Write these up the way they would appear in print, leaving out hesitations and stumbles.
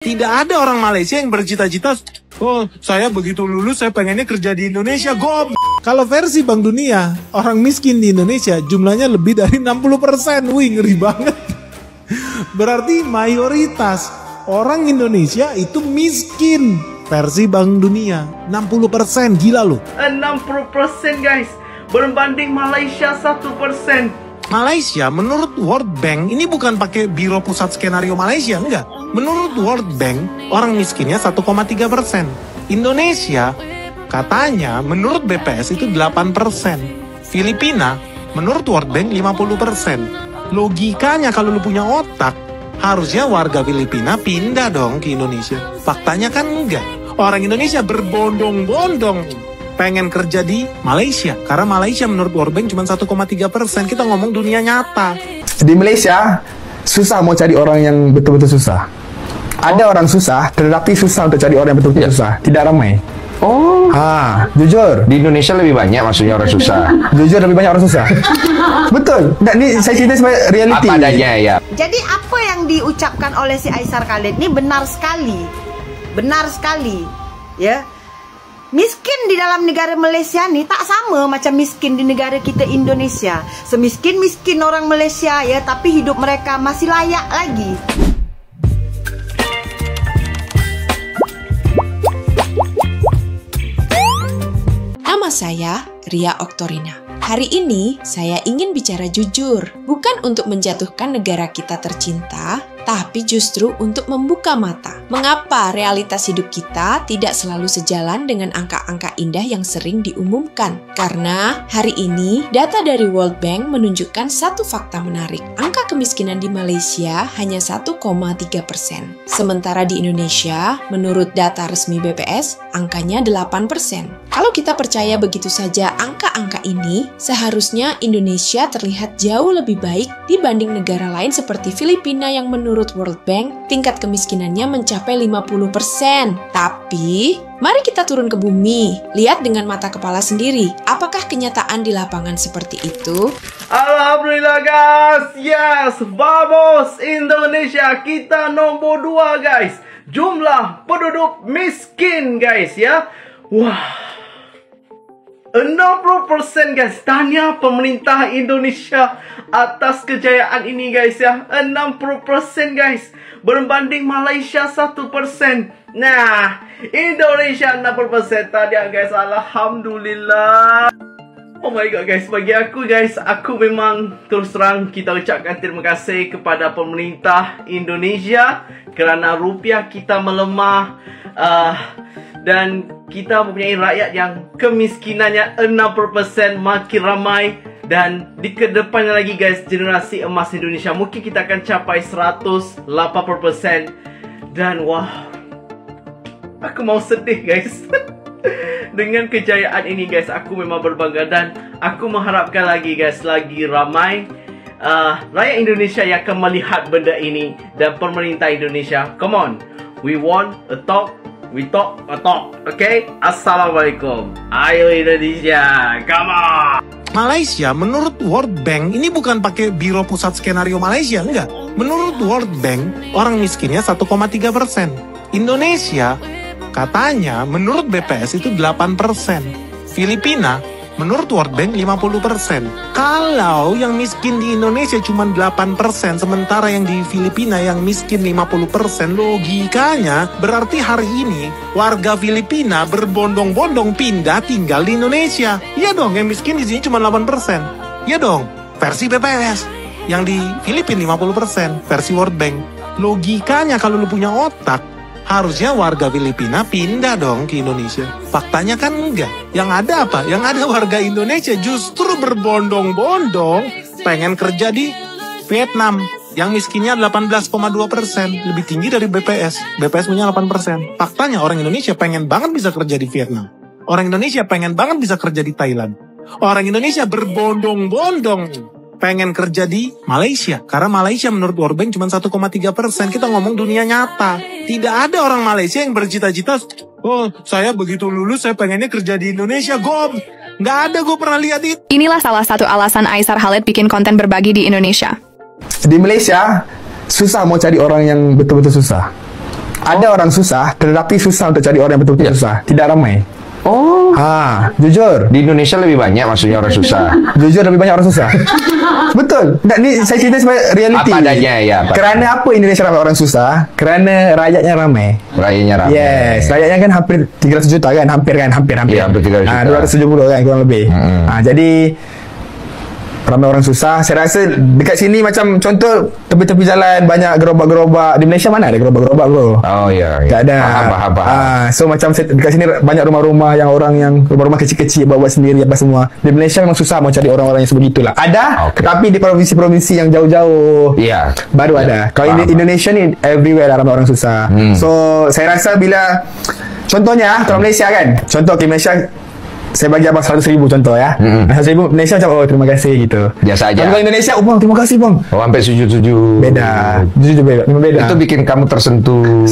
Tidak ada orang Malaysia yang bercita-cita, oh saya begitu lulus saya pengennya kerja di Indonesia, gob. Kalau versi Bank Dunia, orang miskin di Indonesia jumlahnya lebih dari 60%. Wih, ngeri banget. Berarti mayoritas orang Indonesia itu miskin. Versi Bank Dunia, 60%, gila loh. 60% guys, berbanding Malaysia 1%. Malaysia menurut World Bank, ini bukan pakai Biro Pusat Skenario Malaysia, enggak. Menurut World Bank, orang miskinnya 1,3%. Indonesia, katanya menurut BPS itu 8%. Filipina, menurut World Bank 50%. Logikanya kalau lu punya otak, harusnya warga Filipina pindah dong ke Indonesia. Faktanya kan enggak. Orang Indonesia berbondong-bondong pengen kerja di Malaysia. Karena Malaysia menurut World Bank cuma 1,3%. Kita ngomong dunia nyata. Di Malaysia, susah mau cari orang yang betul-betul susah. Ada orang susah, tetapi susah untuk cari orang yang betul-betul susah. Tidak ramai. Oh, jujur. di Indonesia lebih banyak maksudnya orang susah. Jujur lebih banyak orang susah. Betul. Nah, ini saya cerita sebagai reality. Apa adanya ya. Jadi apa yang diucapkan oleh si Aisar Khalid ini benar sekali. Benar sekali. Ya. Miskin di dalam negara Malaysia nih tak sama macam miskin di negara kita Indonesia. Semiskin-miskin orang Malaysia ya, tapi hidup mereka masih layak lagi. Nama saya Ria Oktorina. Hari ini saya ingin bicara jujur, bukan untuk menjatuhkan negara kita tercinta, tapi justru untuk membuka mata. Mengapa realitas hidup kita tidak selalu sejalan dengan angka-angka indah yang sering diumumkan? Karena hari ini data dari World Bank menunjukkan satu fakta menarik. Angka kemiskinan di Malaysia hanya 1,3%. Sementara di Indonesia, menurut data resmi BPS, angkanya 8%. Kalau kita percaya begitu saja angka-angka ini, seharusnya Indonesia terlihat jauh lebih baik dibanding negara lain seperti Filipina yang menurut World Bank tingkat kemiskinannya mencapai 50%. Tapi, mari kita turun ke bumi, lihat dengan mata kepala sendiri, apakah kenyataan di lapangan seperti itu? Alhamdulillah guys, yes, vamos Indonesia, kita nomor 2 guys. Jumlah penduduk miskin guys ya. Wah, 60% guys. Tanya pemerintah Indonesia atas kejayaan ini guys ya. 60% guys, berbanding Malaysia 1%. Nah, Indonesia 60% tadi guys. Alhamdulillah. Oh my god guys, bagi aku guys, aku memang terus terang kita ucapkan terima kasih kepada pemerintah Indonesia kerana rupiah kita melemah dan kita mempunyai rakyat yang kemiskinannya 60% makin ramai. Dan di kedepannya lagi guys, generasi emas Indonesia mungkin kita akan capai 180%. Dan wah, aku mau sedih guys. Dengan kejayaan ini guys, aku memang berbangga. Dan aku mengharapkan lagi guys, lagi ramai rakyat Indonesia yang akan melihat benda ini. Dan pemerintah Indonesia, come on, we want a talk, we talk a talk. Okay, Assalamualaikum. Ayo Indonesia, come on. Malaysia menurut World Bank, ini bukan pakai Biro Pusat Skenario Malaysia, enggak. Menurut World Bank, orang miskinnya 1,3%. Indonesia, katanya menurut BPS itu 8%. Filipina, menurut World Bank 50%. Kalau yang miskin di Indonesia cuma 8%, sementara yang di Filipina yang miskin 50%, logikanya berarti hari ini warga Filipina berbondong-bondong pindah tinggal di Indonesia. Iya dong, yang miskin di sini cuma 8%. Iya dong, versi BPS. Yang di Filipina 50%, versi World Bank. Logikanya kalau lu punya otak, harusnya warga Filipina pindah dong ke Indonesia. Faktanya kan enggak. Yang ada apa? Yang ada warga Indonesia justru berbondong-bondong pengen kerja di Vietnam. Yang miskinnya 18,2%, lebih tinggi dari BPS. BPS punya 8%. Faktanya orang Indonesia pengen banget bisa kerja di Vietnam. Orang Indonesia pengen banget bisa kerja di Thailand. Orang Indonesia berbondong-bondong pengen kerja di Malaysia. Karena Malaysia menurut World Bank cuma 1,3%. Kita ngomong dunia nyata. Tidak ada orang Malaysia yang bercita-cita, oh saya begitu lulus saya pengennya kerja di Indonesia, gob. Nggak ada, gue pernah lihat itu. Inilah salah satu alasan Aisar Khalid bikin konten berbagi di Indonesia. Di Malaysia, susah mau cari orang yang betul-betul susah. Ada orang susah, tetapi susah untuk cari orang yang betul-betul susah. Tidak ramai. Oh, Jujur. di Indonesia lebih banyak maksudnya orang susah. Jujur lebih banyak orang susah. Betul. Dan ni saya cerita sebagai reality. Apa adanya ya. Kerana apa Indonesia ramai orang susah? Kerana rakyatnya ramai. Rakyatnya ramai. Yes, rakyatnya kan hampir 300 juta kan, hampir. Ya, hampir 300 juta. 270 kan kurang lebih. Jadi ramai orang susah. Saya rasa dekat sini macam contoh tepi-tepi jalan banyak gerobak-gerobak. Di Malaysia mana ada gerobak-gerobak bro? Oh ya. Tak ada. Faham. So macam dekat sini banyak rumah-rumah yang orang yang rumah-rumah kecil-kecil buat sendiri apa semua. Di Malaysia memang susah mau cari orang-orang yang sebegitulah. Ada, tapi di provinsi-provinsi yang jauh-jauh baru ada. Kalau Indonesia ni everywhere ramai orang susah. So saya rasa bila contohnya kalau Malaysia kan, contoh Malaysia saya bagi abang 100,000 contoh ya. 100,000 Malaysia macam terima kasih gitu. Biasa aja. Kalau Indonesia bang terima kasih bang. Oh, sampai sujud-sujud. Beda. Beda. Itu bikin kamu tersentuh.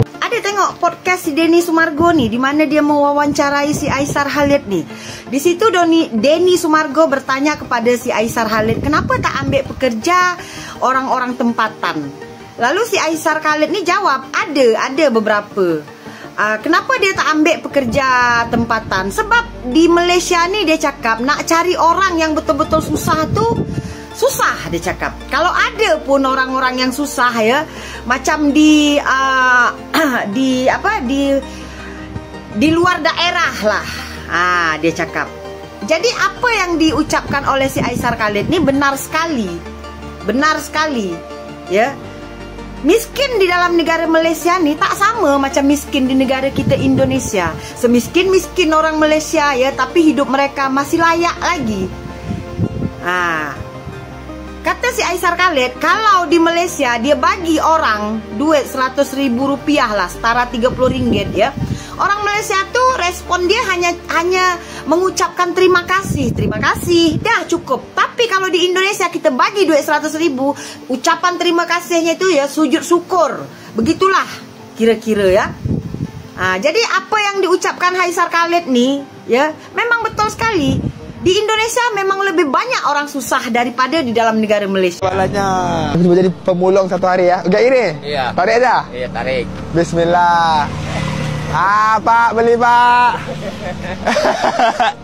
Ada tengok podcast si Denny Sumargo nih, di mana dia mewawancarai si Aisar Khalid nih. Di situ Denny Sumargo bertanya kepada si Aisar Khalid, kenapa tak ambil pekerja orang-orang tempatan? Lalu si Aisar Khalid nih jawab, ada beberapa. Kenapa dia tak ambil pekerja tempatan? Sebab di Malaysia ni dia cakap nak cari orang yang betul-betul susah tu susah, dia cakap. Kalau ada pun orang-orang yang susah ya, macam di luar daerah lah. Dia cakap. Jadi apa yang diucapkan oleh si Aisar Khalid ni benar sekali. Benar sekali. Ya. Miskin di dalam negara Malaysia ni tak sama macam miskin di negara kita Indonesia. Semiskin-miskin orang Malaysia ya, tapi hidup mereka masih layak lagi. Kata si Aisar Khalid, kalau di Malaysia dia bagi orang duit RM100,000 lah, setara RM30 ya. Orang Malaysia tu respon dia hanya mengucapkan terima kasih, dah cukup. Tapi kalau di Indonesia kita bagi duit RM100,000, ucapan terima kasihnya itu ya sujud syukur. Begitulah kira-kira ya. Jadi apa yang diucapkan Aisar Khalid ni ya memang betul sekali. Di Indonesia memang lebih banyak orang susah daripada di dalam negara Malaysia. Soalannya aku cuba jadi pemulung satu hari ya. Gak ini? Iya. Tarik aja? Iya, tarik. Bismillah. Pak, beli pak.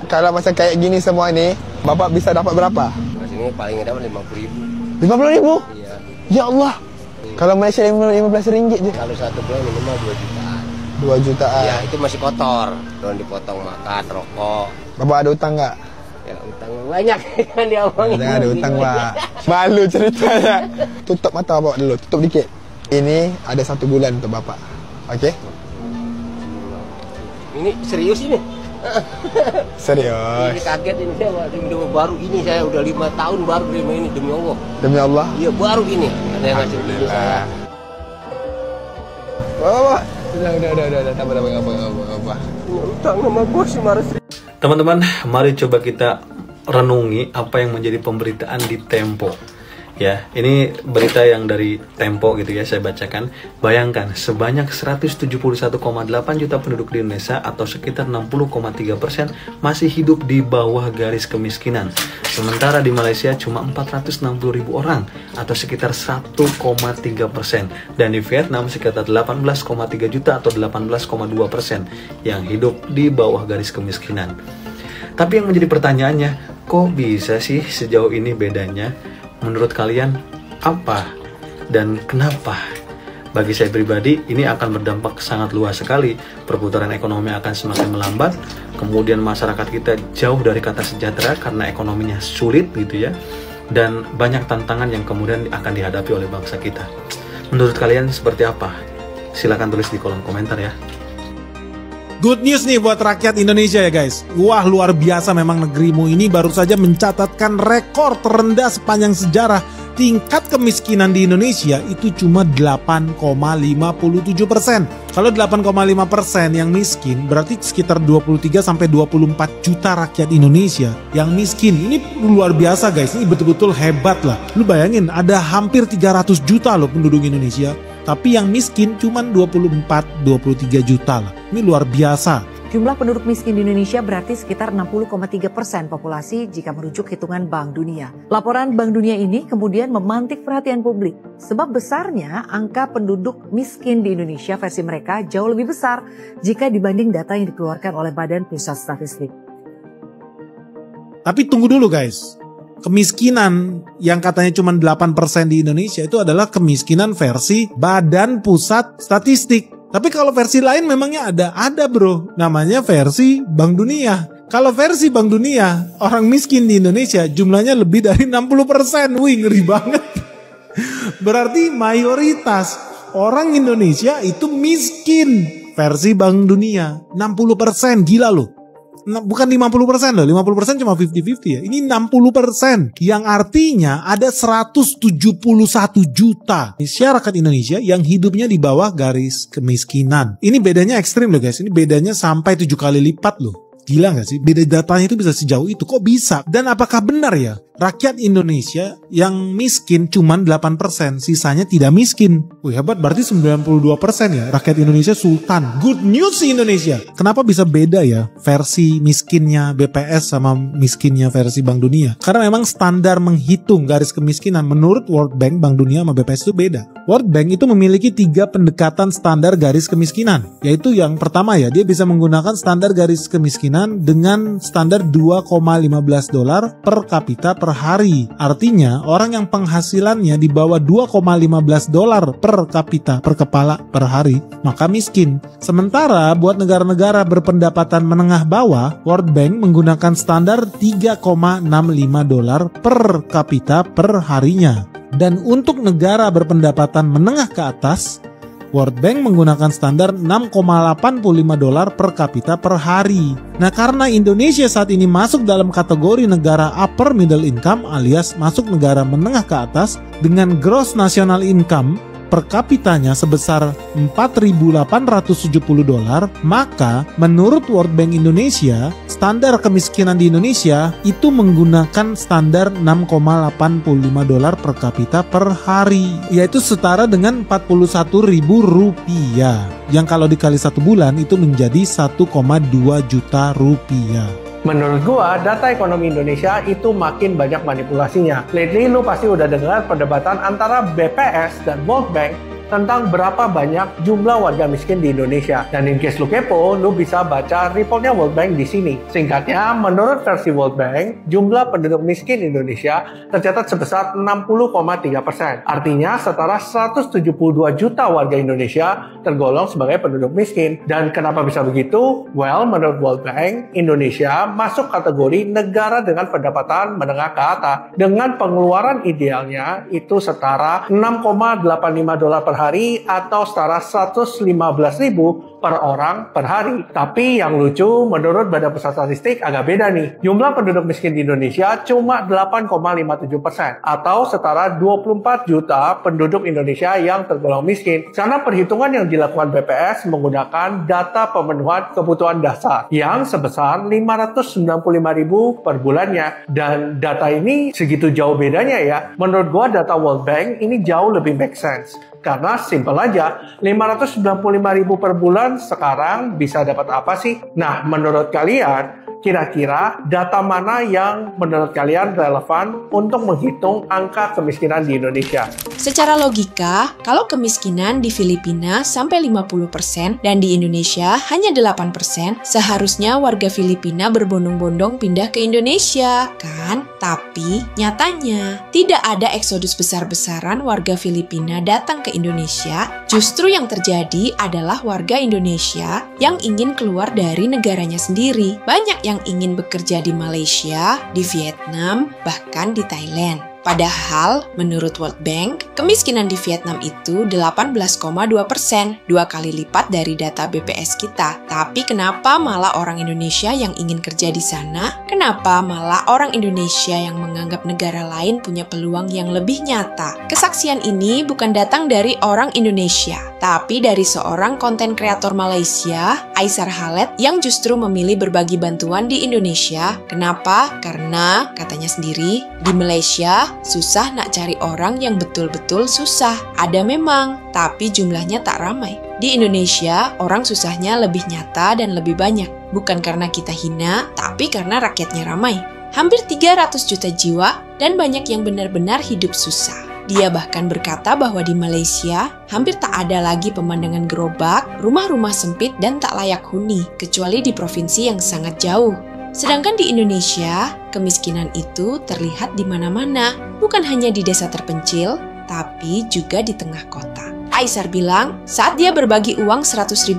Kalau macam kayak gini semua ni, bapak bisa dapat berapa? Di sini paling dapat RM50,000. RM50,000? Iya. Ya Allah. Kalau Malaysia RM15 je. Kalau satu bulan minimal 2 jutaan. 2 jutaan. Ya, itu masih kotor. Belum dipotong makan, rokok. Bapak ada utang nggak? Ya, utang banyak kan diomongin. Jangan ada utang pak. Malu ceritanya. Tutup mata bapak dulu, tutup dikit. Ini ada 1 bulan untuk bapak. Okey? Ini serius ini. Serius. Ini kaget ini saya baru ini, saya udah 5 tahun baru terima ini, demi Allah. Demi Allah. Iya, baru ini. Ada yang ngasih ini saya. Bapak. Udah. Tak apa. Utang sama bos RM500,000. Teman-teman, mari coba kita renungi apa yang menjadi pemberitaan di Tempo. Ya, ini berita yang dari Tempo gitu ya, saya bacakan. Bayangkan, sebanyak 171,8 juta penduduk di Indonesia atau sekitar 60,3% masih hidup di bawah garis kemiskinan. Sementara di Malaysia cuma 460.000 orang atau sekitar 1,3%. Dan di Vietnam sekitar 18,3 juta atau 18,2% yang hidup di bawah garis kemiskinan. Tapi yang menjadi pertanyaannya, kok bisa sih sejauh ini bedanya? Menurut kalian apa dan kenapa? Bagi saya pribadi ini akan berdampak sangat luas sekali. Perputaran ekonomi akan semakin melambat. Kemudian masyarakat kita jauh dari kata sejahtera karena ekonominya sulit gitu ya. Dan banyak tantangan yang kemudian akan dihadapi oleh bangsa kita. Menurut kalian seperti apa? Silahkan tulis di kolom komentar ya. Good news nih buat rakyat Indonesia ya guys. Wah, luar biasa memang negerimu ini baru saja mencatatkan rekor terendah sepanjang sejarah. Tingkat kemiskinan di Indonesia itu cuma 8,57%. Kalau 8,5% yang miskin berarti sekitar 23-24 juta rakyat Indonesia yang miskin. Ini luar biasa guys, ini betul-betul hebat lah. Lu bayangin ada hampir 300 juta loh penduduk Indonesia. Tapi yang miskin cuma 24-23 juta lah. Ini luar biasa. Jumlah penduduk miskin di Indonesia berarti sekitar 60,3% populasi jika merujuk hitungan Bank Dunia. Laporan Bank Dunia ini kemudian memantik perhatian publik. Sebab besarnya angka penduduk miskin di Indonesia versi mereka jauh lebih besar jika dibanding data yang dikeluarkan oleh Badan Pusat Statistik. Tapi tunggu dulu guys. Kemiskinan yang katanya cuma 8% di Indonesia itu adalah kemiskinan versi Badan Pusat Statistik. Tapi kalau versi lain memangnya ada bro, namanya versi Bank Dunia. Kalau versi Bank Dunia, orang miskin di Indonesia jumlahnya lebih dari 60%. Wih, ngeri banget. Berarti mayoritas orang Indonesia itu miskin versi Bank Dunia. 60%, gila loh. Bukan 50% loh, 50% cuma 50-50 ya. Ini 60%, yang artinya ada 171 juta masyarakat Indonesia yang hidupnya di bawah garis kemiskinan. Ini bedanya ekstrim loh guys, ini bedanya sampai 7 kali lipat loh. Gila gak sih? Beda datanya itu bisa sejauh itu, kok bisa? Dan apakah benar ya? Rakyat Indonesia yang miskin cuma 8%, sisanya tidak miskin. Wih hebat, berarti 92% ya rakyat Indonesia sultan. Good news Indonesia. Kenapa bisa beda ya versi miskinnya BPS sama miskinnya versi Bank Dunia? Karena memang standar menghitung garis kemiskinan menurut World Bank, Bank Dunia sama BPS itu beda. World Bank itu memiliki 3 pendekatan standar garis kemiskinan. Yaitu yang pertama ya, dia bisa menggunakan standar garis kemiskinan dengan standar $2,15 per kapita per hari. Artinya orang yang penghasilannya di bawah $2,15 per kapita per kepala per hari maka miskin. Sementara buat negara-negara berpendapatan menengah bawah, World Bank menggunakan standar $3,65 per kapita per harinya. Dan untuk negara berpendapatan menengah ke atas, World Bank menggunakan standar $6,85 per kapita per hari. Nah, karena Indonesia saat ini masuk dalam kategori negara upper middle income alias masuk negara menengah ke atas dengan gross national income per kapitanya sebesar $4.870, maka menurut World Bank Indonesia, standar kemiskinan di Indonesia itu menggunakan standar $6,85 per kapita per hari, yaitu setara dengan Rp41.000, yang kalau dikali 1 bulan itu menjadi 1,2 juta rupiah. Menurut gua, data ekonomi Indonesia itu makin banyak manipulasinya. Lately, lu pasti udah dengar perdebatan antara BPS dan World Bank tentang berapa banyak jumlah warga miskin di Indonesia. Dan in case lu kepo, lu bisa baca reportnya World Bank di sini. Singkatnya, menurut versi World Bank, jumlah penduduk miskin Indonesia tercatat sebesar 60,3%. Artinya, setara 172 juta warga Indonesia tergolong sebagai penduduk miskin. Dan kenapa bisa begitu? Well, menurut World Bank, Indonesia masuk kategori negara dengan pendapatan menengah ke atas. Dengan pengeluaran idealnya itu setara $6,85 per hari atau setara 115.000 per orang per hari. Tapi yang lucu, menurut Badan Pusat Statistik agak beda nih. Jumlah penduduk miskin di Indonesia cuma 8,57% atau setara 24 juta penduduk Indonesia yang tergolong miskin. Karena perhitungan yang dilakukan BPS menggunakan data pemenuhan kebutuhan dasar yang sebesar 595.000 per bulannya. Dan data ini segitu jauh bedanya ya. Menurut gua data World Bank ini jauh lebih make sense. Karena simple aja, 595.000 per bulan sekarang bisa dapat apa sih? Nah, menurut kalian, kira-kira data mana yang menurut kalian relevan untuk menghitung angka kemiskinan di Indonesia? Secara logika, kalau kemiskinan di Filipina sampai 50% dan di Indonesia hanya 8%, seharusnya warga Filipina berbondong-bondong pindah ke Indonesia, kan? Tapi nyatanya tidak ada eksodus besar-besaran warga Filipina datang ke Indonesia. Justru yang terjadi adalah warga Indonesia yang ingin keluar dari negaranya sendiri. Banyak yang ingin bekerja di Malaysia, di Vietnam, bahkan di Thailand. Padahal, menurut World Bank, kemiskinan di Vietnam itu 18,2%, 2 kali lipat dari data BPS kita. Tapi kenapa malah orang Indonesia yang ingin kerja di sana? Kenapa malah orang Indonesia yang menganggap negara lain punya peluang yang lebih nyata? Kesaksian ini bukan datang dari orang Indonesia, tapi dari seorang konten kreator Malaysia, Aisar Khaled, yang justru memilih berbagi bantuan di Indonesia. Kenapa? Karena, katanya sendiri, di Malaysia susah nak cari orang yang betul-betul susah. Ada memang, tapi jumlahnya tak ramai. Di Indonesia, orang susahnya lebih nyata dan lebih banyak. Bukan karena kita hina, tapi karena rakyatnya ramai. Hampir 300 juta jiwa dan banyak yang benar-benar hidup susah. Dia bahkan berkata bahwa di Malaysia hampir tak ada lagi pemandangan gerobak, rumah-rumah sempit dan tak layak huni, kecuali di provinsi yang sangat jauh. Sedangkan di Indonesia, kemiskinan itu terlihat di mana-mana, bukan hanya di desa terpencil, tapi juga di tengah kota. Aisar bilang, saat dia berbagi uang Rp100.000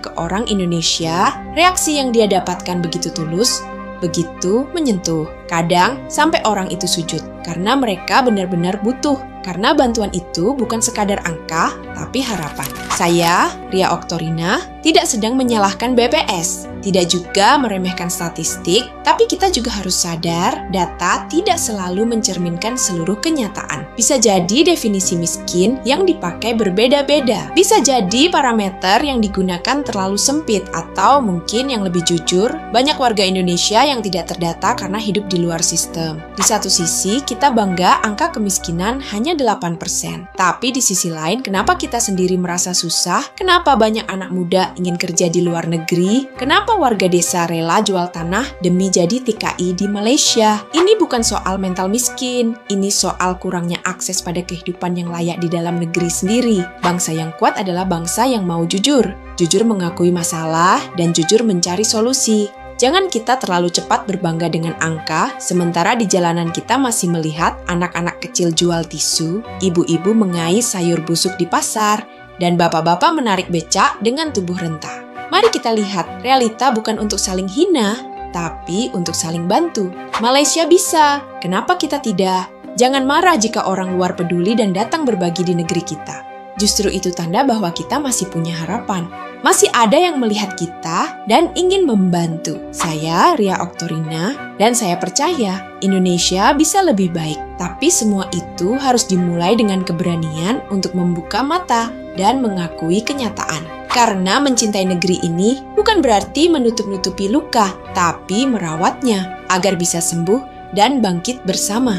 ke orang Indonesia, reaksi yang dia dapatkan begitu tulus, begitu menyentuh. Kadang sampai orang itu sujud karena mereka benar-benar butuh. Karena bantuan itu bukan sekadar angka, tapi harapan. Saya, Ria Oktorina, tidak sedang menyalahkan BPS, tidak juga meremehkan statistik, tapi kita juga harus sadar data tidak selalu mencerminkan seluruh kenyataan. Bisa jadi definisi miskin yang dipakai berbeda-beda. Bisa jadi parameter yang digunakan terlalu sempit, atau mungkin yang lebih jujur, banyak warga Indonesia yang tidak terdata karena hidup di luar sistem. Di satu sisi, kita bangga angka kemiskinan hanya 8%. Tapi di sisi lain, kenapa kita sendiri merasa susah? Kenapa banyak anak muda ingin kerja di luar negeri? Kenapa warga desa rela jual tanah demi jadi TKI di Malaysia? Ini bukan soal mental miskin. Ini soal kurangnya akses pada kehidupan yang layak di dalam negeri sendiri. Bangsa yang kuat adalah bangsa yang mau jujur. Jujur mengakui masalah dan jujur mencari solusi. Jangan kita terlalu cepat berbangga dengan angka, sementara di jalanan kita masih melihat anak-anak kecil jual tisu, ibu-ibu mengais sayur busuk di pasar, dan bapak-bapak menarik becak dengan tubuh renta. Mari kita lihat, realita bukan untuk saling hina, tapi untuk saling bantu. Malaysia bisa, kenapa kita tidak? Jangan marah jika orang luar peduli dan datang berbagi di negeri kita. Justru itu tanda bahwa kita masih punya harapan. Masih ada yang melihat kita dan ingin membantu. Saya Ria Oktorina dan saya percaya Indonesia bisa lebih baik. Tapi semua itu harus dimulai dengan keberanian untuk membuka mata dan mengakui kenyataan. Karena mencintai negeri ini bukan berarti menutup-nutupi luka, tapi merawatnya agar bisa sembuh dan bangkit bersama.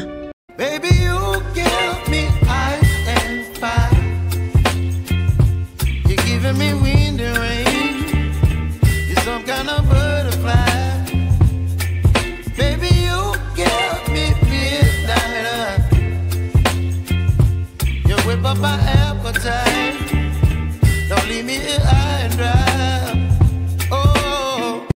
Baby, you give me ice and fire. You're giving me wind and rain. You're some kind of butterfly. Baby, you give me midnight. You whip up my